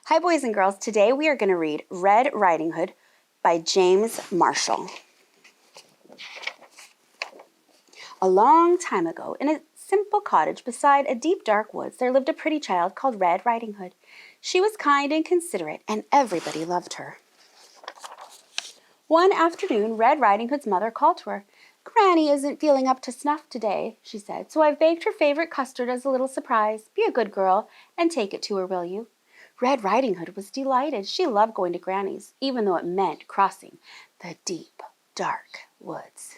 Hi, boys and girls. Today we are going to read Red Riding Hood by James Marshall. A long time ago, in a simple cottage beside a deep, dark woods, there lived a pretty child called Red Riding Hood. She was kind and considerate, and everybody loved her. One afternoon, Red Riding Hood's mother called to her. "Granny isn't feeling up to snuff today," she said, "so I've baked her favorite custard as a little surprise. Be a good girl and take it to her, will you?" Red Riding Hood was delighted. She loved going to Granny's, even though it meant crossing the deep, dark woods.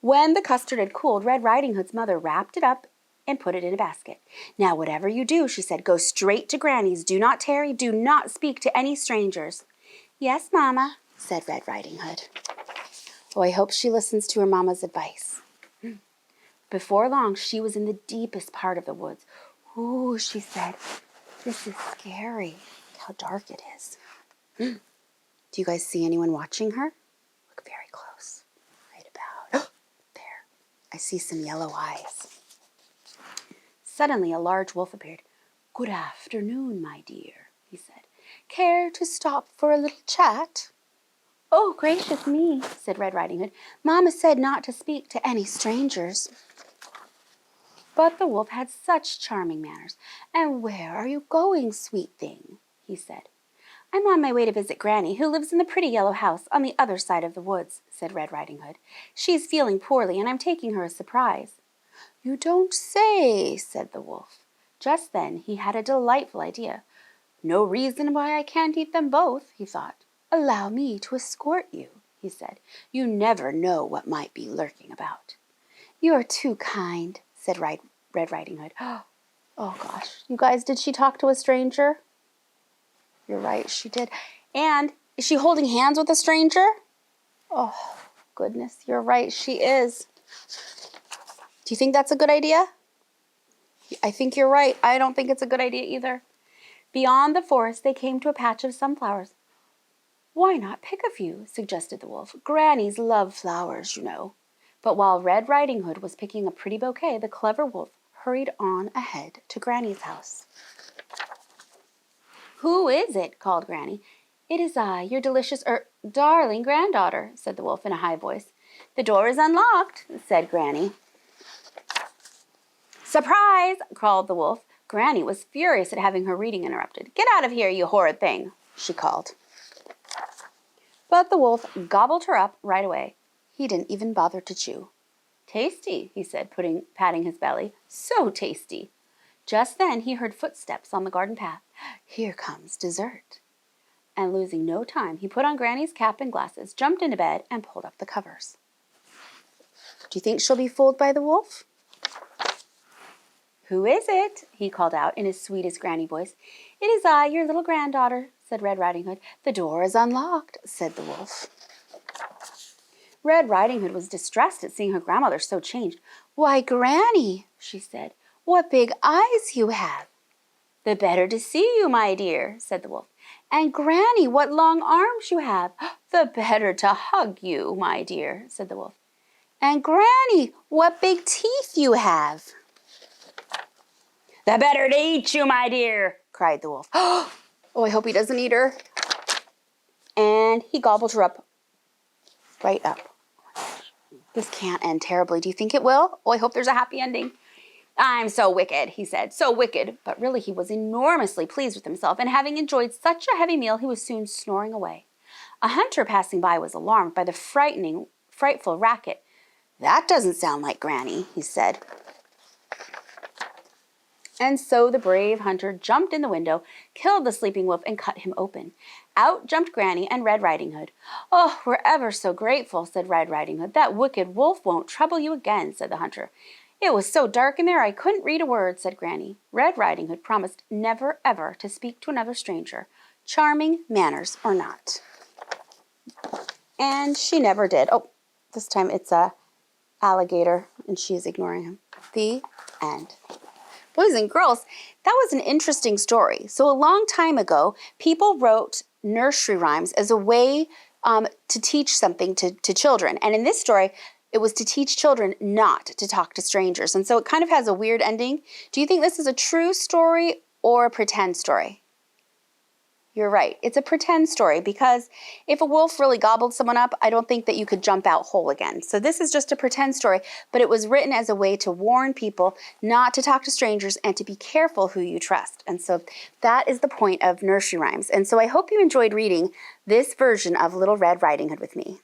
When the custard had cooled, Red Riding Hood's mother wrapped it up and put it in a basket. "Now, whatever you do," she said, "go straight to Granny's. Do not tarry. Do not speak to any strangers." "Yes, Mama," said Red Riding Hood. Oh, I hope she listens to her mama's advice. Before long, she was in the deepest part of the woods. "Ooh," she said, "this is scary. Look how dark it is." Do you guys see anyone watching her? Look very close. Right about there. I see some yellow eyes. Suddenly, a large wolf appeared. "Good afternoon, my dear," he said. "Care to stop for a little chat?" "Oh, gracious me," said Red Riding Hood. "Mama said not to speak to any strangers." But the wolf had such charming manners. "And where are you going, sweet thing?" he said. "I'm on my way to visit Granny, who lives in the pretty yellow house on the other side of the woods," said Red Riding Hood. "She's feeling poorly, and I'm taking her a surprise." "You don't say," said the wolf. Just then he had a delightful idea. "No reason why I can't eat them both," he thought. "Allow me to escort you," he said. "You never know what might be lurking about." "You're too kind," said Red Riding Hood. Oh gosh, you guys, did she talk to a stranger? You're right, she did. And is she holding hands with a stranger? Oh goodness, you're right, she is. Do you think that's a good idea? I think you're right. I don't think it's a good idea either. Beyond the forest, they came to a patch of sunflowers. "Why not pick a few?" suggested the wolf. "Grannies love flowers, you know." But while Red Riding Hood was picking a pretty bouquet, the clever wolf hurried on ahead to Granny's house. "Who is it?" called Granny. "It is I, your delicious, darling granddaughter," said the wolf in a high voice. "The door is unlocked," said Granny. "Surprise!" called the wolf. Granny was furious at having her reading interrupted. "Get out of here, you horrid thing," she called. But the wolf gobbled her up right away. He didn't even bother to chew. "Tasty," he said, patting his belly. "So tasty." Just then he heard footsteps on the garden path. "Here comes dessert." And losing no time, he put on Granny's cap and glasses, jumped into bed, and pulled up the covers. Do you think she'll be fooled by the wolf? "Who is it?" he called out in his sweetest Granny voice. "It is I, your little granddaughter," said Red Riding Hood. "The door is unlocked," said the wolf. Red Riding Hood was distressed at seeing her grandmother so changed. "Why, Granny," she said, "what big eyes you have!" "The better to see you, my dear," said the wolf. "And Granny, what long arms you have!" "The better to hug you, my dear," said the wolf. "And Granny, what big teeth you have!" "The better to eat you, my dear," cried the wolf. Oh, I hope he doesn't eat her. And he gobbled her up right up. This can't end terribly. Do you think it will? Oh, I hope there's a happy ending. "I'm so wicked," he said, "so wicked." But really he was enormously pleased with himself, and having enjoyed such a heavy meal, he was soon snoring away. A hunter passing by was alarmed by the frightful racket. "That doesn't sound like Granny," he said. And so the brave hunter jumped in the window, killed the sleeping wolf, and cut him open. Out jumped Granny and Red Riding Hood. "Oh, we're ever so grateful," said Red Riding Hood. "That wicked wolf won't trouble you again," said the hunter. "It was so dark in there I couldn't read a word," said Granny. Red Riding Hood promised never ever to speak to another stranger, charming manners or not. And she never did. Oh, this time it's a alligator, and she is ignoring him. The end. Boys and girls, that was an interesting story. So a long time ago, people wrote nursery rhymes as a way to teach something to children. And in this story, it was to teach children not to talk to strangers. And so it kind of has a weird ending. Do you think this is a true story or a pretend story? You're right. It's a pretend story because if a wolf really gobbled someone up, I don't think that you could jump out whole again. So this is just a pretend story, but it was written as a way to warn people not to talk to strangers and to be careful who you trust. And so that is the point of nursery rhymes. And so I hope you enjoyed reading this version of Little Red Riding Hood with me.